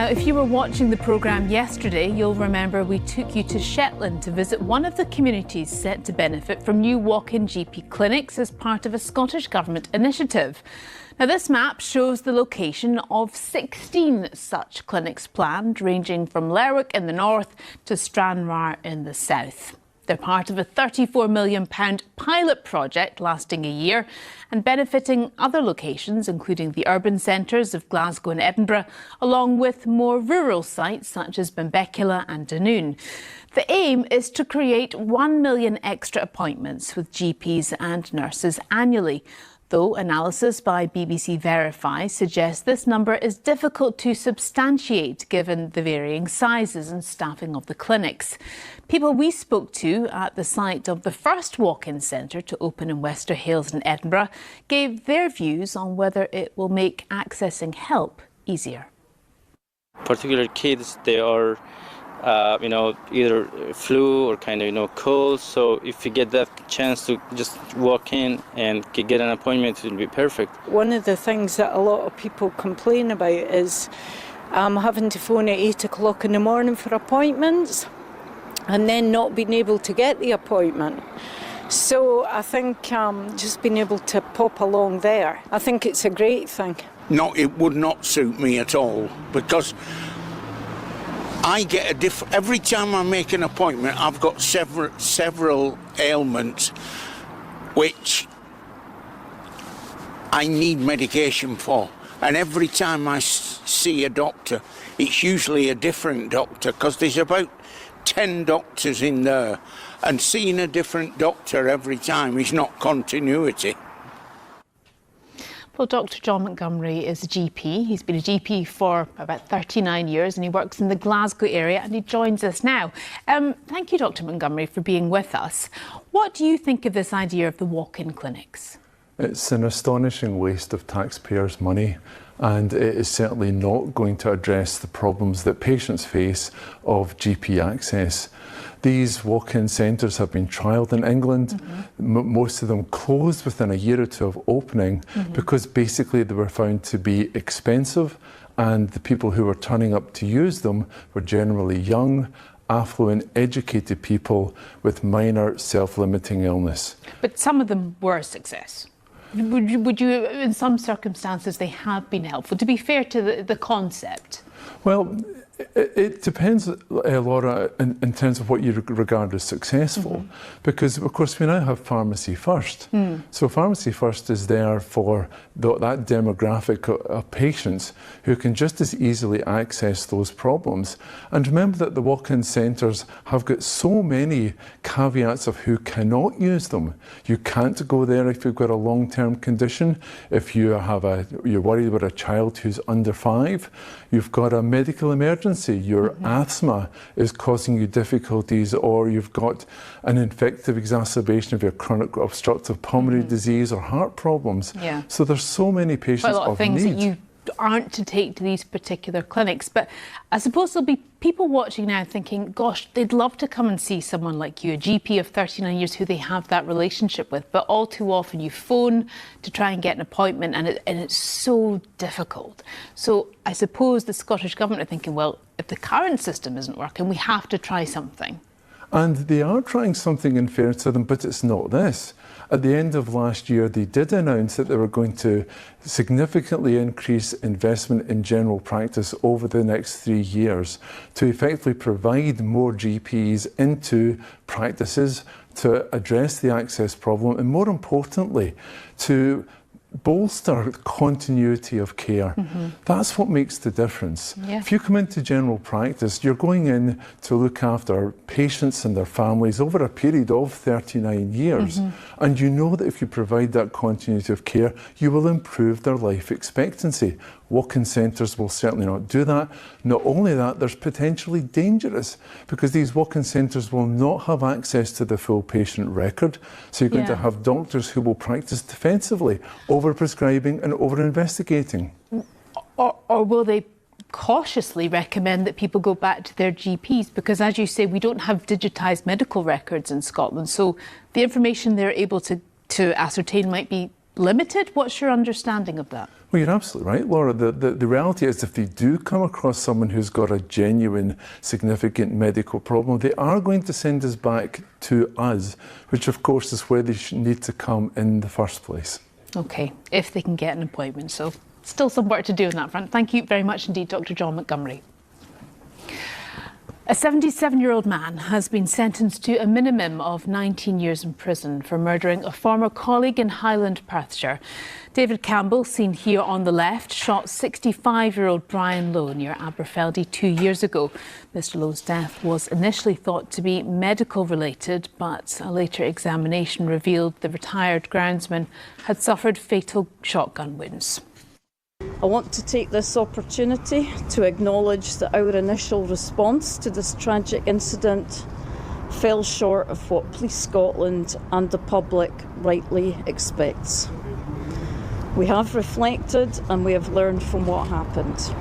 Now, if you were watching the programme yesterday, you'll remember we took you to Shetland to visit one of the communities set to benefit from new walk-in GP clinics as part of a Scottish Government initiative. Now, this map shows the location of 16 such clinics planned, ranging from Lerwick in the north to Stranraer in the south. They're part of a £34 million pilot project lasting a year and benefiting other locations, including the urban centres of Glasgow and Edinburgh, along with more rural sites such as Benbecula and Dunoon. The aim is to create 1 million extra appointments with GPs and nurses annually, though analysis by BBC Verify suggests this number is difficult to substantiate given the varying sizes and staffing of the clinics. People we spoke to at the site of the first walk-in centre to open in Wester Hailes in Edinburgh gave their views on whether it will make accessing help easier. Particular kids, they are either flu or cold. So if you get that chance to just walk in and get an appointment, it will be perfect. One of the things that a lot of people complain about is having to phone at 8 o'clock in the morning for appointments and then not being able to get the appointment. So I think just being able to pop along there, I think it's a great thing. No, it would not suit me at all, because I get every time I make an appointment, I've got several ailments which I need medication for. And every time I see a doctor, it's usually a different doctor, because there's about 10 doctors in there. And seeing a different doctor every time is not continuity. Well, Dr John Montgomery is a GP. He's been a GP for about 39 years and he works in the Glasgow area and he joins us now. Thank you, Dr Montgomery, for being with us. What do you think of this idea of the walk-in clinics? It's an astonishing waste of taxpayers' money, and it is certainly not going to address the problems that patients face of GP access. These walk-in centres have been trialled in England. Most of them closed within a year or two of opening because basically they were found to be expensive, and the people who were turning up to use them were generally young, affluent, educated people with minor self-limiting illness. But some of them were a success. Would you, in some circumstances, they have been helpful, to be fair to the concept? Well, it depends, Laura, in terms of what you regard as successful, because of course we now have Pharmacy First. So Pharmacy First is there for that demographic of patients who can just as easily access those problems. And remember that the walk-in centres have got so many caveats of who cannot use them. You can't go there if you've got a long-term condition, if you're worried about a child who's under 5, you've got a medical emergency, your asthma is causing you difficulties, or you've got an infective exacerbation of your chronic obstructive pulmonary disease or heart problems. Yeah. So there's so many patients quite a lot of things need. that you aren't to take to these particular clinics. But I suppose there'll be people watching now thinking, gosh, they'd love to come and see someone like you, a GP of 39 years who they have that relationship with, but all too often you phone to try and get an appointment and it's so difficult. So I suppose the Scottish Government are thinking, well, if the current system isn't working, we have to try something. And they are trying something, in fairness to them, but it's not this. At the end of last year, they did announce that they were going to significantly increase investment in general practice over the next 3 years to effectively provide more GPs into practices to address the access problem, and more importantly, to bolster continuity of care. That's what makes the difference. Yeah. If you come into general practice, you're going in to look after patients and their families over a period of 39 years. And you know that if you provide that continuity of care, you will improve their life expectancy. Walk-in centres will certainly not do that. Not only that, there's potentially dangerous, because these walk-in centres will not have access to the full patient record. So you're going to have doctors who will practice defensively, over-prescribing and over-investigating. Or will they cautiously recommend that people go back to their GPs? Because as you say, we don't have digitised medical records in Scotland. So the information they're able to ascertain might be limited? What's your understanding of that? Well, you're absolutely right, Laura. The reality is if they do come across someone who's got a genuine, significant medical problem, they are going to send us back to us, which of course is where they need to come in the first place. OK, if they can get an appointment. So still some work to do on that front. Thank you very much indeed, Dr. John Montgomery. A 77-year-old man has been sentenced to a minimum of 19 years in prison for murdering a former colleague in Highland, Perthshire. David Campbell, seen here on the left, shot 65-year-old Brian Lowe near Aberfeldy 2 years ago. Mr. Lowe's death was initially thought to be medical-related, but a later examination revealed the retired groundsman had suffered fatal shotgun wounds. I want to take this opportunity to acknowledge that our initial response to this tragic incident fell short of what Police Scotland and the public rightly expects. We have reflected and we have learned from what happened.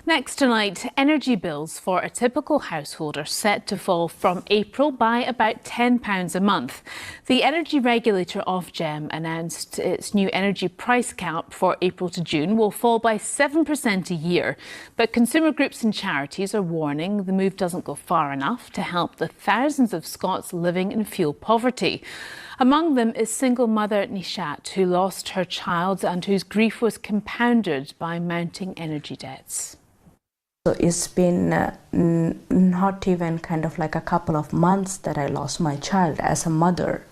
Next tonight, energy bills for a typical household are set to fall from April by about £10 a month. The energy regulator Ofgem announced its new energy price cap for April to June will fall by 7% a year. But consumer groups and charities are warning the move doesn't go far enough to help the thousands of Scots living in fuel poverty. Among them is single mother Nishat, who lost her child and whose grief was compounded by mounting energy debts. So it's been not even kind of like a couple of months that I lost my child as a mother.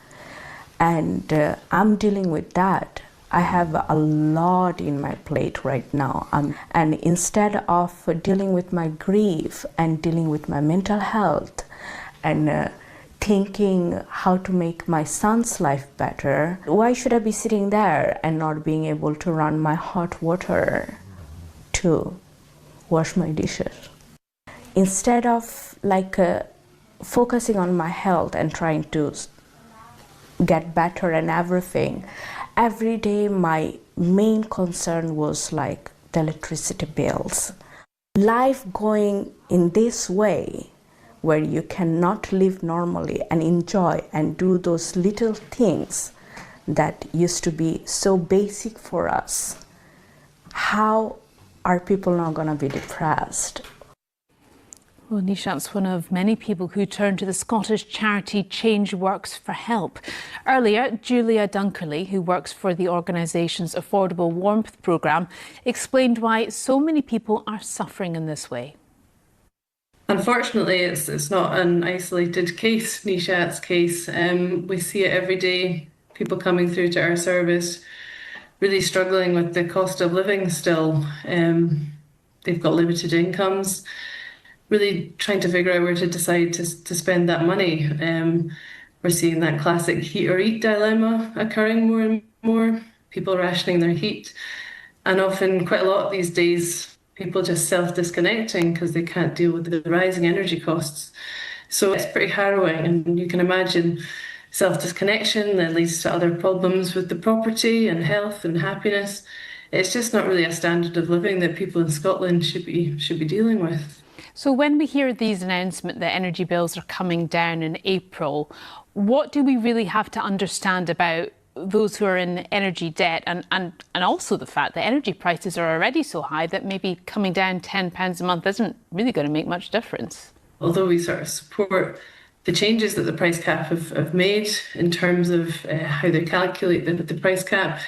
And I'm dealing with that. I have a lot in my plate right now. And instead of dealing with my grief and dealing with my mental health and thinking how to make my son's life better, why should I be sitting there and not being able to run my hot water to wash my dishes? Instead of focusing on my health and trying to get better and everything, every day my main concern was like the electricity bills. Life going in this way, where you cannot live normally and enjoy and do those little things that used to be so basic for us, how are people not going to be depressed? Well, Nishat's one of many people who turn to the Scottish charity Change Works for help. Earlier, Julia Dunkerley, who works for the organisation's Affordable Warmth programme, explained why so many people are suffering in this way. Unfortunately, it's not an isolated case, Nishat's case. We see it every day, people coming through to our service really struggling with the cost of living still. They've got limited incomes, really trying to figure out where to decide to spend that money. We're seeing that classic heat or eat dilemma occurring more and more, people rationing their heat. And often, quite a lot these days, people just self-disconnecting because they can't deal with the rising energy costs. So it's pretty harrowing, and you can imagine self-disconnection that leads to other problems with the property and health and happiness. It's just not really a standard of living that people in Scotland should be dealing with. So when we hear these announcements that energy bills are coming down in April, what do we really have to understand about those who are in energy debt and also the fact that energy prices are already so high that maybe coming down £10 a month isn't really going to make much difference? Although we sort of support the changes that the price cap have made in terms of how they calculate the price cap,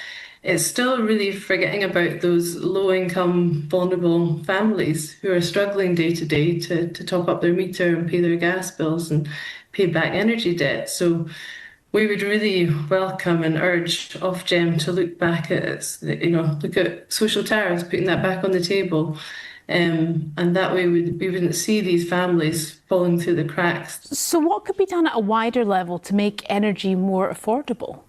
it's still really forgetting about those low-income, vulnerable families who are struggling day to day to top up their meter and pay their gas bills and pay back energy debt. So we would really welcome and urge Ofgem to look back at, look at social tariffs, putting that back on the table. And that way we wouldn't see these families falling through the cracks. So what could be done at a wider level to make energy more affordable?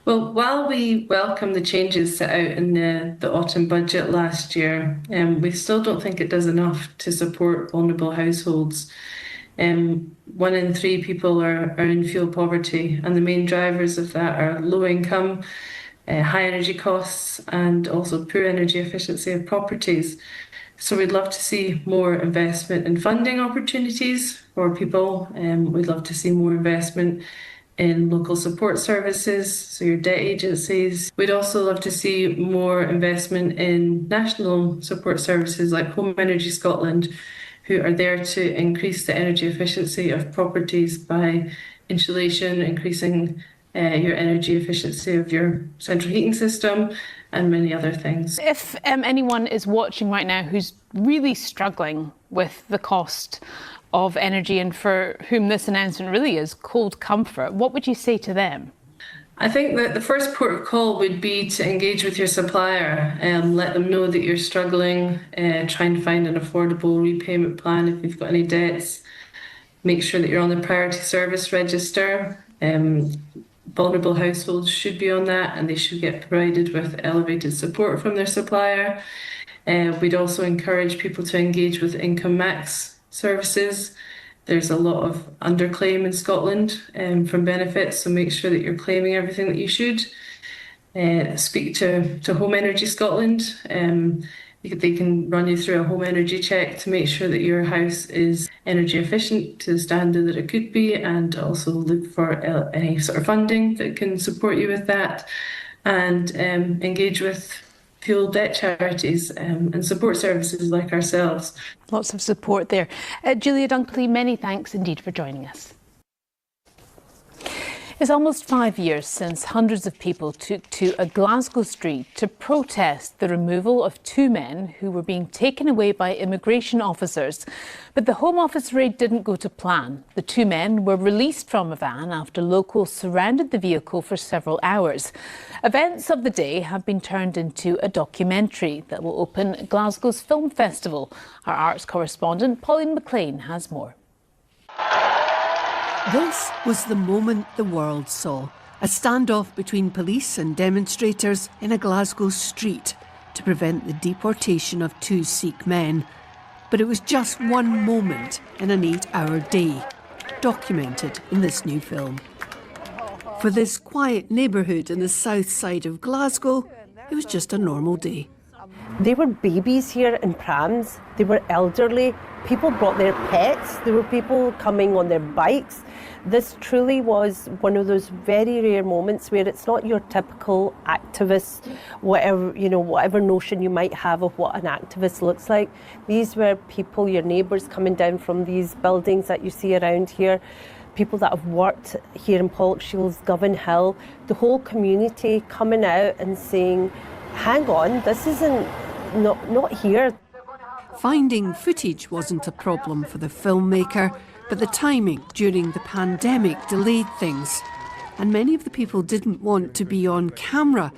Well, while we welcome the changes set out in the autumn budget last year, we still don't think it does enough to support vulnerable households. 1 in 3 people are in fuel poverty, and the main drivers of that are low income, high energy costs, and also poor energy efficiency of properties. So we'd love to see more investment in funding opportunities for people. We'd love to see more investment in local support services, so your debt agencies. We'd also love to see more investment in national support services like Home Energy Scotland, who are there to increase the energy efficiency of properties by insulation, increasing your energy efficiency of your central heating system, and many other things. If anyone is watching right now who's really struggling with the cost of energy and for whom this announcement really is cold comfort, what would you say to them? I think that the first port of call would be to engage with your supplier and let them know that you're struggling, try and find an affordable repayment plan if you've got any debts. Make sure that you're on the priority service register. Vulnerable households should be on that, and they should get provided with elevated support from their supplier. We'd also encourage people to engage with income max services. There's a lot of underclaim in Scotland from benefits, so make sure that you're claiming everything that you should. Speak to Home Energy Scotland. They can run you through a home energy check to make sure that your house is energy efficient to the standard that it could be, and also look for any sort of funding that can support you with that, and engage with fuel debt charities and support services like ourselves. Lots of support there. Julia Dunkley, many thanks indeed for joining us. It's almost 5 years since hundreds of people took to a Glasgow street to protest the removal of two men who were being taken away by immigration officers. But the Home Office raid didn't go to plan. The two men were released from a van after locals surrounded the vehicle for several hours. Events of the day have been turned into a documentary that will open at Glasgow's Film Festival. Our arts correspondent Pauline McLean has more. This was the moment the world saw. A standoff between police and demonstrators in a Glasgow street to prevent the deportation of two Sikh men. But it was just one moment in an 8-hour day, documented in this new film. For this quiet neighbourhood in the south side of Glasgow, it was just a normal day. There were babies here in prams, they were elderly, people brought their pets, there were people coming on their bikes. This truly was one of those very rare moments where it's not your typical activist, whatever notion you might have of what an activist looks like. These were people, your neighbours coming down from these buildings that you see around here, people that have worked here in Pollokshields, Govan Hill, the whole community coming out and saying, hang on, this isn't not here. Finding footage wasn't a problem for the filmmaker, but the timing during the pandemic delayed things. And many of the people didn't want to be on camera,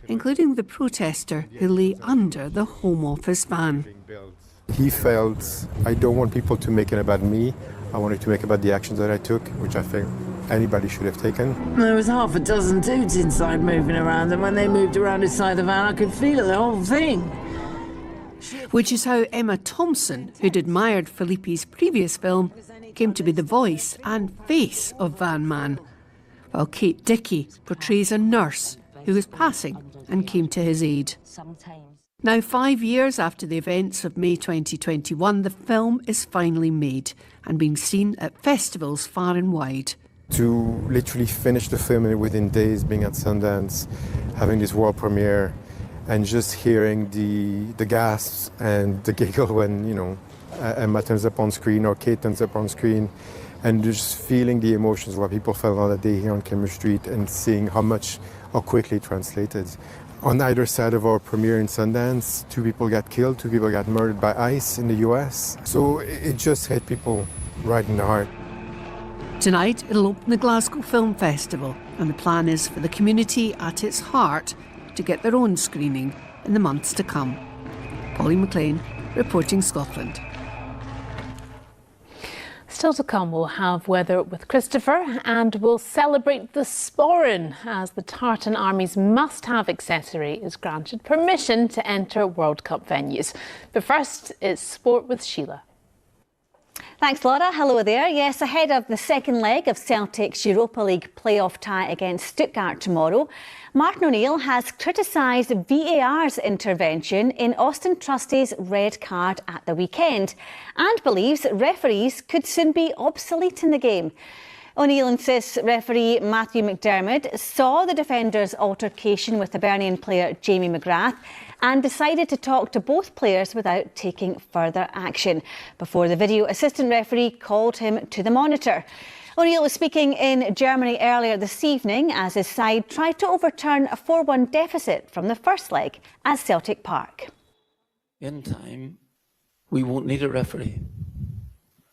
including the protester who lay under the Home Office van. He felt, I don't want people to make it about me. I wanted to make it about the actions that I took, which I think anybody should have taken. There was half a dozen dudes inside moving around, and when they moved around inside the van, I could feel the whole thing. Which is how Emma Thompson, who'd admired Philippe's previous film, came to be the voice and face of Van Man, while Kate Dickie portrays a nurse who was passing and came to his aid. Now, 5 years after the events of May 2021, the film is finally made and being seen at festivals far and wide. To literally finish the film within days, being at Sundance, having this world premiere, and just hearing the gasps and the giggle when, Emma turns up on screen or Kate turns up on screen, and just feeling the emotions what people felt on that day here on Cambridge Street and seeing how quickly it translated. On either side of our premiere in Sundance, 2 people got killed, 2 people got murdered by ICE in the US. So it just hit people right in the heart. Tonight, it'll open the Glasgow Film Festival, and the plan is for the community at its heart to get their own screening in the months to come. Pauline McLean, reporting Scotland. Still to come, we'll have weather with Christopher, and we'll celebrate the sporran as the Tartan Army's must-have accessory is granted permission to enter World Cup venues. But first, it's sport with Sheila. Thanks, Laura. Hello there. Yes, ahead of the second leg of Celtic's Europa League playoff tie against Stuttgart tomorrow, Martin O'Neill has criticised VAR's intervention in Austin Trusty's red card at the weekend and believes referees could soon be obsolete in the game. O'Neill insists referee Matthew McDermott saw the defender's altercation with Hibernian player Jamie McGrath and decided to talk to both players without taking further action before the video assistant referee called him to the monitor. O'Neill was speaking in Germany earlier this evening as his side tried to overturn a 4-1 deficit from the first leg at Celtic Park. In time, we won't need a referee.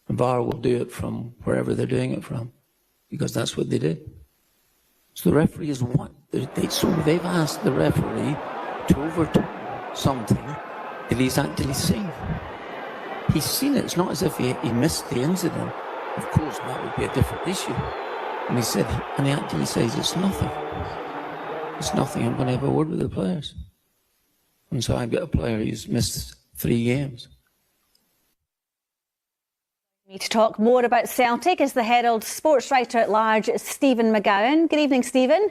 The VAR will do it from wherever they're doing it from, because that's what they did. So the referee is what? So they've asked the referee to overturn something that he's actually seen. He's seen it. It's not as if he missed the incident. Of course, that would be a different issue. And he actually says it's nothing. It's nothing. I'm going to have a word with the players. And so I've got a player who's missed 3 games. To talk more about Celtic is the Herald sports writer at large, Stephen McGowan. Good evening, Stephen.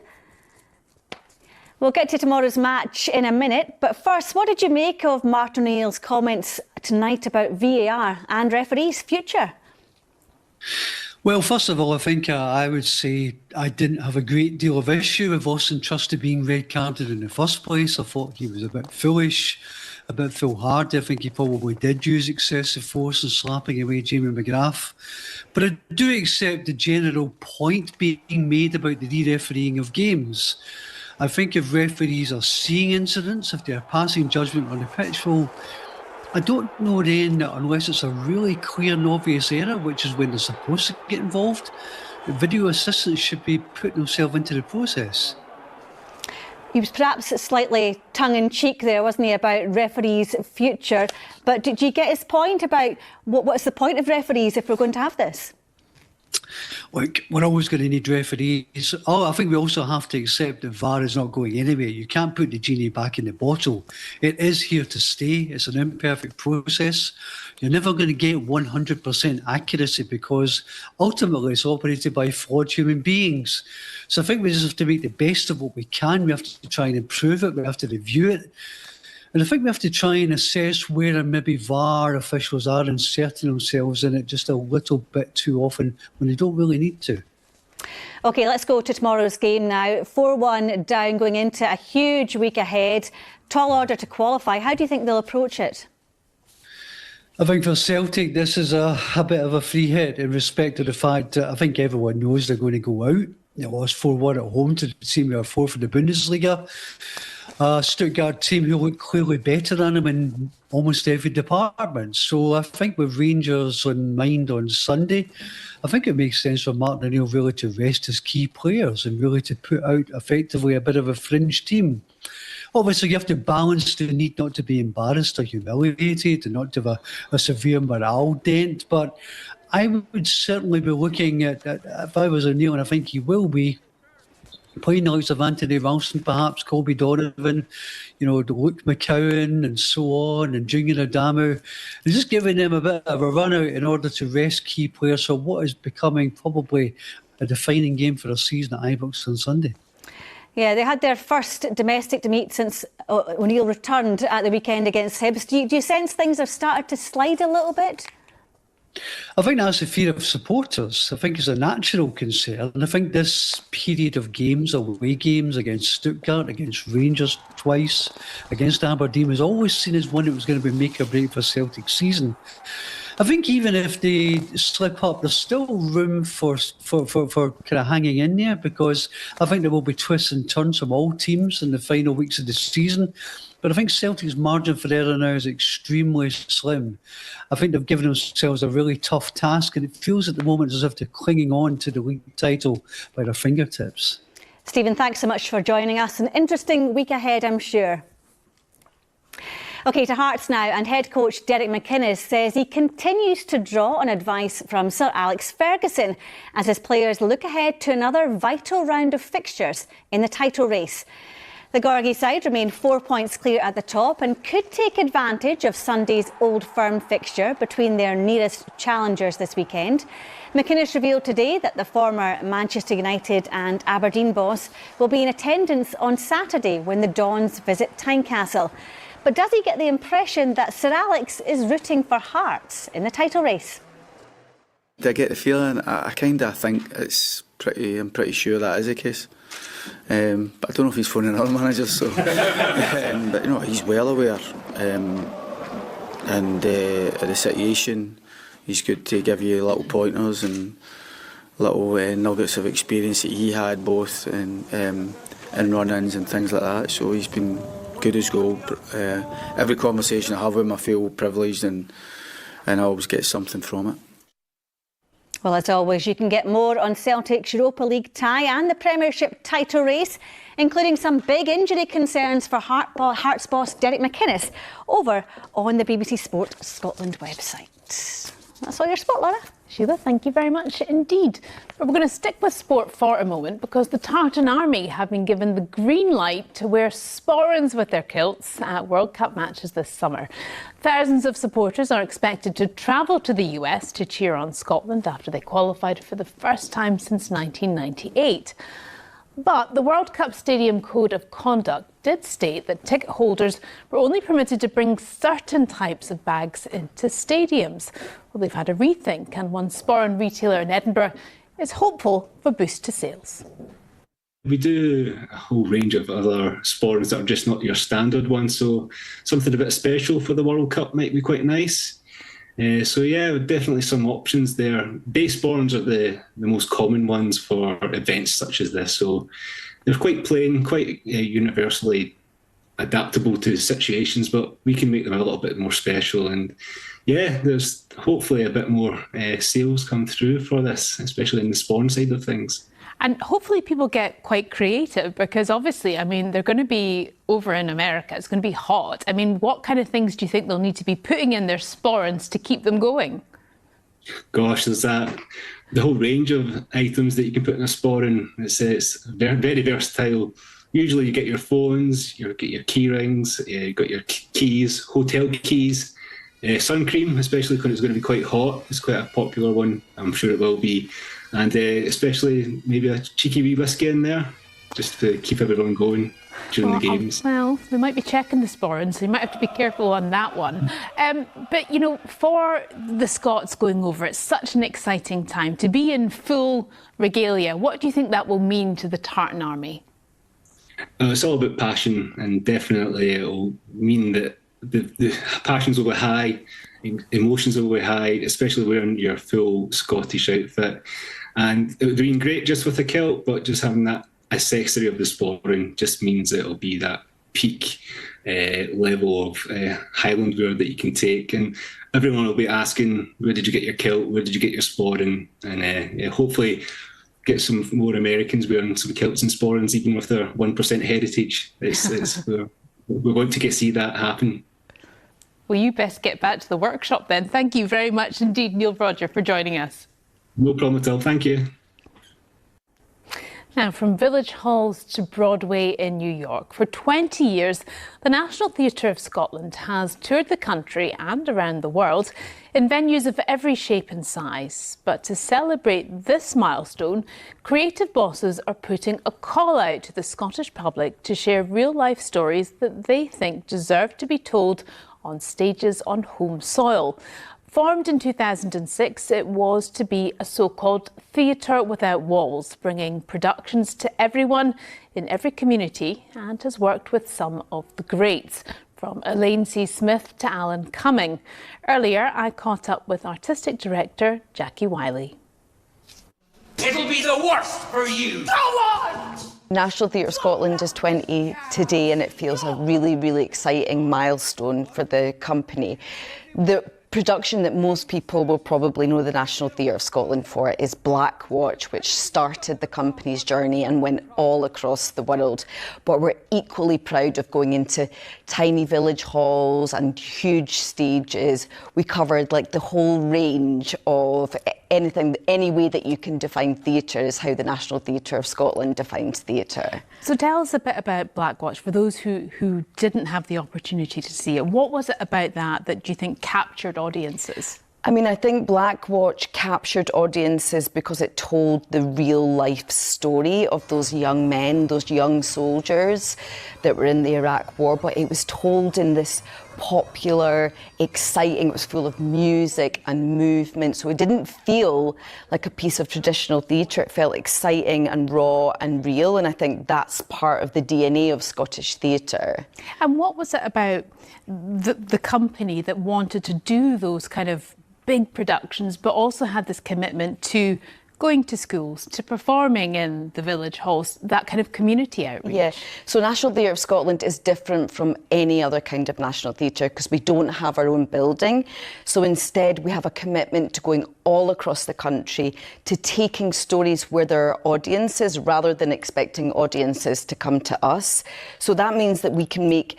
We'll get to tomorrow's match in a minute, but first, what did you make of Martin O'Neill's comments tonight about VAR and referees' future? Well, first of all, I think I would say I didn't have a great deal of issue with Austin Trusty being red carded in the first place. I thought he was a bit foolish, a bit foolhardy. I think he probably did use excessive force in slapping away Jamie McGrath. But I do accept the general point being made about the re-refereeing of games. I think if referees are seeing incidents, if they're passing judgment on the pitch, well, I don't know then that unless it's a really clear and obvious error, which is when they're supposed to get involved, the video assistants should be putting themselves into the process. He was perhaps slightly tongue-in-cheek there, wasn't he, about referees' future. But did you get his point about what's the point of referees if we're going to have this? Like, we're always going to need referees. I think we also have to accept that VAR is not going anywhere. You can't put the genie back in the bottle. It is here to stay. It's an imperfect process. You're never going to get 100% accuracy because ultimately it's operated by flawed human beings. So I think we just have to make the best of what we can. We have to try and improve it. We have to review it. And I think we have to try and assess where maybe VAR officials are inserting themselves in it just a little bit too often when they don't really need to. OK, let's go to tomorrow's game now. 4-1 down, going into a huge week ahead. Tall order to qualify. How do you think they'll approach it? I think for Celtic, this is a bit of a free hit in respect to the fact that I think everyone knows they're going to go out. They lost 4-1 at home to the team who are fourth in the Bundesliga. Stuttgart team who look clearly better than them in almost every department. So I think with Rangers in mind on Sunday, I think it makes sense for Martin O'Neill really to rest his key players and really to put out effectively a bit of a fringe team. Obviously, you have to balance the need not to be embarrassed or humiliated and not to have a severe morale dent. But I would certainly be looking at, if I was O'Neill, and I think he will be, playing the likes of Anthony Ralston, perhaps Colby Donovan, Luke McCowan and so on, and Junior Adamu, and just giving them a bit of a run out in order to rest key players for what is becoming probably a defining game for a season at Ibrox on Sunday. Yeah, they had their first domestic meet since O'Neill returned at the weekend against Hibs. Do you sense things have started to slide a little bit? I think that's the fear of supporters. I think it's a natural concern. I think this period of games, away games against Stuttgart, against Rangers twice, against Aberdeen, was always seen as one that was going to be make or break for Celtic's season. I think even if they slip up, there's still room for kind of hanging in there, because I think there will be twists and turns from all teams in the final weeks of the season. But I think Celtic's margin for error now is extremely slim. I think they've given themselves a really tough task, and it feels at the moment as if they're clinging on to the league title by their fingertips. Stephen, thanks so much for joining us. An interesting week ahead, I'm sure. OK, to Hearts now, and head coach Derek McInnes says he continues to draw on advice from Sir Alex Ferguson as his players look ahead to another vital round of fixtures in the title race. The Gorgie side remain 4 points clear at the top and could take advantage of Sunday's Old Firm fixture between their nearest challengers this weekend. McInnes revealed today that the former Manchester United and Aberdeen boss will be in attendance on Saturday when the Dons visit Tynecastle. But does he get the impression that Sir Alex is rooting for Hearts in the title race? Do I get the feeling? I kind of think I'm pretty sure that is the case. But I don't know if he's phoning other managers, so. But, you know, he's well aware. And the situation, he's good to give you little pointers and little nuggets of experience that he had both in run-ins and things like that. So he's been good as gold. Every conversation I have with him, I feel privileged and I always get something from it. Well, as always, you can get more on Celtic's Europa League tie and the Premiership title race, including some big injury concerns for Hearts boss Derek McInnes, over on the BBC Sport Scotland website. That's all your sport, Laura. Sheila, thank you very much indeed. But we're going to stick with sport for a moment because the Tartan Army have been given the green light to wear sporrans with their kilts at World Cup matches this summer. Thousands of supporters are expected to travel to the US to cheer on Scotland after they qualified for the first time since 1998. But the World Cup Stadium Code of Conduct did state that ticket holders were only permitted to bring certain types of bags into stadiums. Well, they've had a rethink, and one sporran retailer in Edinburgh is hopeful for a boost to sales. We do a whole range of other sporrans that are just not your standard ones, so something a bit special for the World Cup might be quite nice. So yeah, definitely some options there. Base sporrans are the most common ones for events such as this, so they're quite plain, quite universally adaptable to situations, but we can make them a little bit more special. And yeah, there's hopefully a bit more sales come through for this, especially in the sporran side of things. And hopefully people get quite creative because obviously, I mean, they're going to be over in America. It's going to be hot. I mean, what kind of things do you think they'll need to be putting in their sporrans to keep them going? Gosh, there's the whole range of items that you can put in a sporran. It's very, very versatile. Usually you get your phones, you get your key rings, you got your keys, hotel keys, sun cream, especially when it's going to be quite hot. It's quite a popular one. I'm sure it will be. And especially maybe a cheeky wee whiskey in there, just to keep everyone going during the games. Well, they might be checking the sporrans, so you might have to be careful on that one. But, you know, for the Scots going over, it's such an exciting time to be in full regalia. What do you think that will mean to the Tartan Army? It's all about passion, and definitely it will mean that the passions will be high, emotions will be high, especially wearing your full Scottish outfit. And it would have been great just with a kilt, but just having that accessory of the sporran just means that it'll be that peak level of Highland wear that you can take. And everyone will be asking, where did you get your kilt? Where did you get your sporran? And hopefully get some more Americans wearing some kilts and sporrans, even with their 1% heritage. We want to see that happen. Well, you best get back to the workshop then. Thank you very much indeed, Neil Roger, for joining us. No problem at all. Thank you. Now, from village halls to Broadway in New York, for 20 years, the National Theatre of Scotland has toured the country and around the world in venues of every shape and size. But to celebrate this milestone, creative bosses are putting a call out to the Scottish public to share real-life stories that they think deserve to be told on stages on home soil. Formed in 2006, it was to be a so-called theatre without walls, bringing productions to everyone in every community, and has worked with some of the greats, from Elaine C. Smith to Alan Cumming. Earlier, I caught up with artistic director Jackie Wiley. It'll be the worst for you. Go on! National Theatre Scotland is 20 today, and it feels a really, really exciting milestone for the company. The production that most people will probably know the National Theatre of Scotland for is Black Watch, which started the company's journey and went all across the world. But we're equally proud of going into tiny village halls and huge stages. We covered like the whole range of anything, any way that you can define theatre is how the National Theatre of Scotland defines theatre. So tell us a bit about Black Watch for those who didn't have the opportunity to see it. What was it about that do you think captured audiences? I mean, I think Black Watch captured audiences because it told the real life story of those young men, those young soldiers that were in the Iraq War, but it was told in this popular, exciting. It was full of music and movement. So it didn't feel like a piece of traditional theatre. It felt exciting and raw and real. And I think that's part of the DNA of Scottish theatre. And what was it about the company that wanted to do those kind of big productions, but also had this commitment to going to schools, to performing in the village halls, that kind of community outreach? Yeah, so National Theatre of Scotland is different from any other kind of national theatre because we don't have our own building. So instead we have a commitment to going all across the country, to taking stories where there are audiences rather than expecting audiences to come to us. So that means that we can make,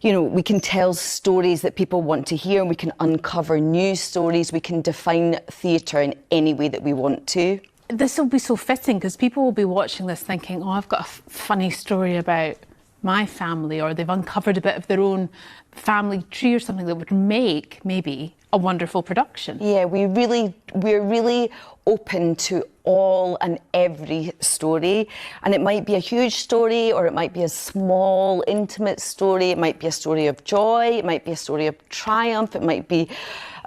you know, we can tell stories that people want to hear, and we can uncover new stories. We can define theatre in any way that we want to. This will be so fitting because people will be watching this thinking, oh, I've got a funny story about my family, or they've uncovered a bit of their own family tree or something that would make maybe a wonderful production. Yeah, we're really open to all and every story, and it might be a huge story or it might be a small intimate story. It might be a story of joy, it might be a story of triumph, it might be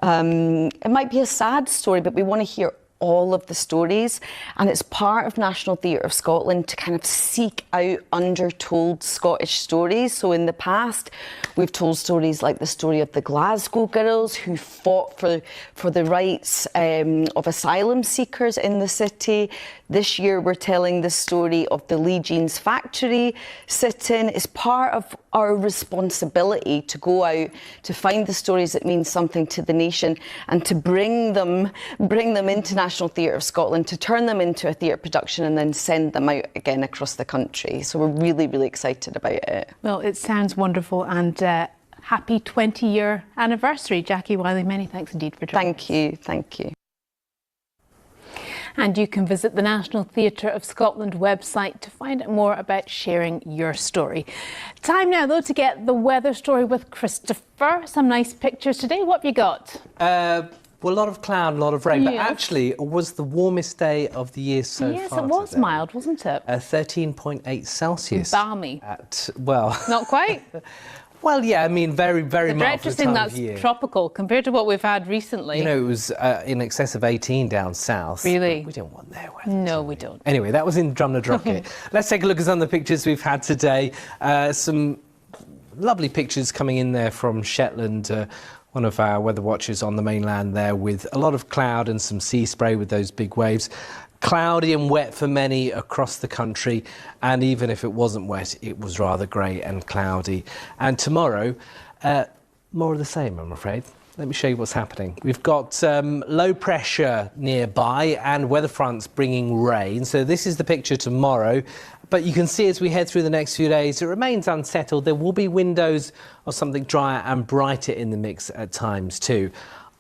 a sad story, but we want to hear all of the stories, and it's part of National Theatre of Scotland to kind of seek out undertold Scottish stories. So in the past we've told stories like the story of the Glasgow girls who fought for the rights of asylum seekers in the city. This year we're telling the story of the Lee Jeans factory sit-in. It's part of our responsibility to go out to find the stories that mean something to the nation and to bring them into National Theatre of Scotland, to turn them into a theatre production and then send them out again across the country. So we're really, really excited about it. Well, it sounds wonderful, and happy 20-year anniversary. Jackie Wiley, many thanks indeed for joining us. Thank you. And you can visit the National Theatre of Scotland website to find out more about sharing your story. Time now, though, to get the weather story with Christopher. Some nice pictures today. What have you got? Well, a lot of cloud, a lot of rain, but actually it was the warmest day of the year so far. Yes, it was today. mild, wasn't it? 13.8 Celsius. Balmy. Not quite? Well, yeah, I mean, very, very mild for the time that's of year. tropical compared to what we've had recently. You know, it was in excess of 18 down south. Really? We don't want their weather. No, we don't. Anyway, that was in Drumnadrochit. Let's take a look at some of the pictures we've had today. Some lovely pictures coming in there from Shetland. One of our weather watchers on the mainland there, with a lot of cloud and some sea spray with those big waves. Cloudy and wet for many across the country, and even if it wasn't wet, it was rather grey and cloudy. And tomorrow, more of the same, I'm afraid. Let me show you what's happening. We've got low pressure nearby and weather fronts bringing rain. So this is the picture tomorrow. But you can see as we head through the next few days, it remains unsettled. There will be windows of something drier and brighter in the mix at times too.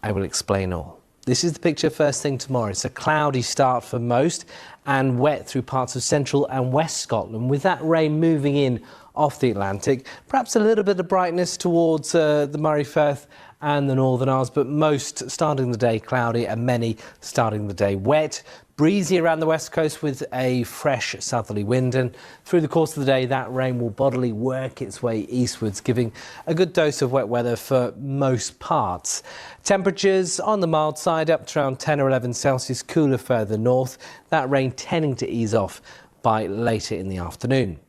I will explain all. This is the picture first thing tomorrow. It's a cloudy start for most and wet through parts of central and west Scotland, with that rain moving in off the Atlantic. Perhaps a little bit of brightness towards the Moray Firth and the Northern Isles, but most starting the day cloudy and many starting the day wet. Breezy around the west coast with a fresh southerly wind, and through the course of the day that rain will bodily work its way eastwards, giving a good dose of wet weather for most parts. Temperatures on the mild side up to around 10 or 11 Celsius, cooler further north. That rain tending to ease off by later in the afternoon.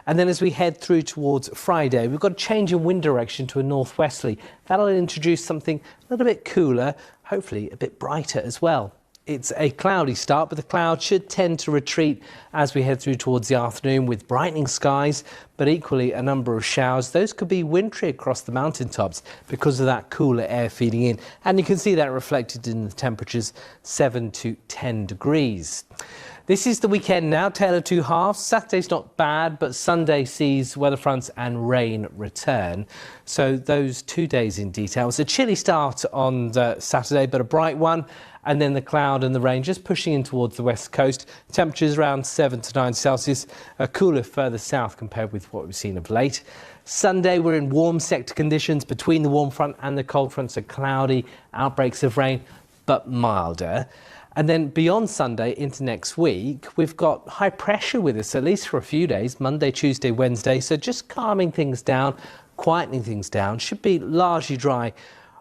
And then as we head through towards Friday, we've got a change in wind direction to a northwesterly. That'll introduce something a little bit cooler, hopefully a bit brighter as well. It's a cloudy start, but the clouds should tend to retreat as we head through towards the afternoon, with brightening skies, but equally a number of showers. Those could be wintry across the mountaintops because of that cooler air feeding in. And you can see that reflected in the temperatures, 7 to 10 degrees. This is the weekend now, tale of two halves. Saturday's not bad, but Sunday sees weather fronts and rain return. So those 2 days in detail. It's a chilly start on Saturday, but a bright one. And then the cloud and the rain just pushing in towards the west coast. Temperatures around 7 to 9 Celsius, cooler further south compared with what we've seen of late. Sunday, we're in warm sector conditions between the warm front and the cold front, so cloudy, outbreaks of rain, but milder. And then beyond Sunday into next week, we've got high pressure with us, at least for a few days, Monday, Tuesday, Wednesday. So just calming things down, quietening things down. Should be largely dry,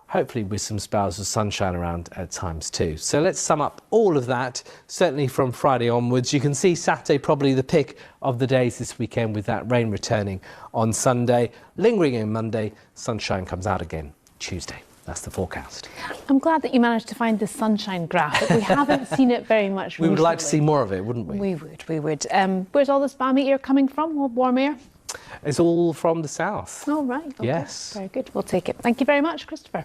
hopefully with some spells of sunshine around at times too. So let's sum up all of that, certainly from Friday onwards. You can see Saturday probably the pick of the days this weekend, with that rain returning on Sunday, lingering in Monday, sunshine comes out again Tuesday. That's the forecast. I'm glad that you managed to find the sunshine graphic. We haven't seen it very much recently. We would like to see more of it, wouldn't we? We would. Where's all this balmy air coming from, all warm air? It's all from the south. Oh, right. Okay. Yes. Very good. We'll take it. Thank you very much, Christopher.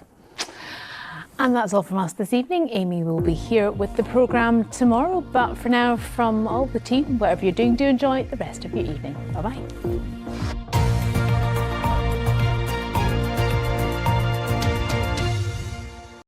And that's all from us this evening. Amy will be here with the programme tomorrow. But for now, from all the team, whatever you're doing, do enjoy the rest of your evening. Bye-bye.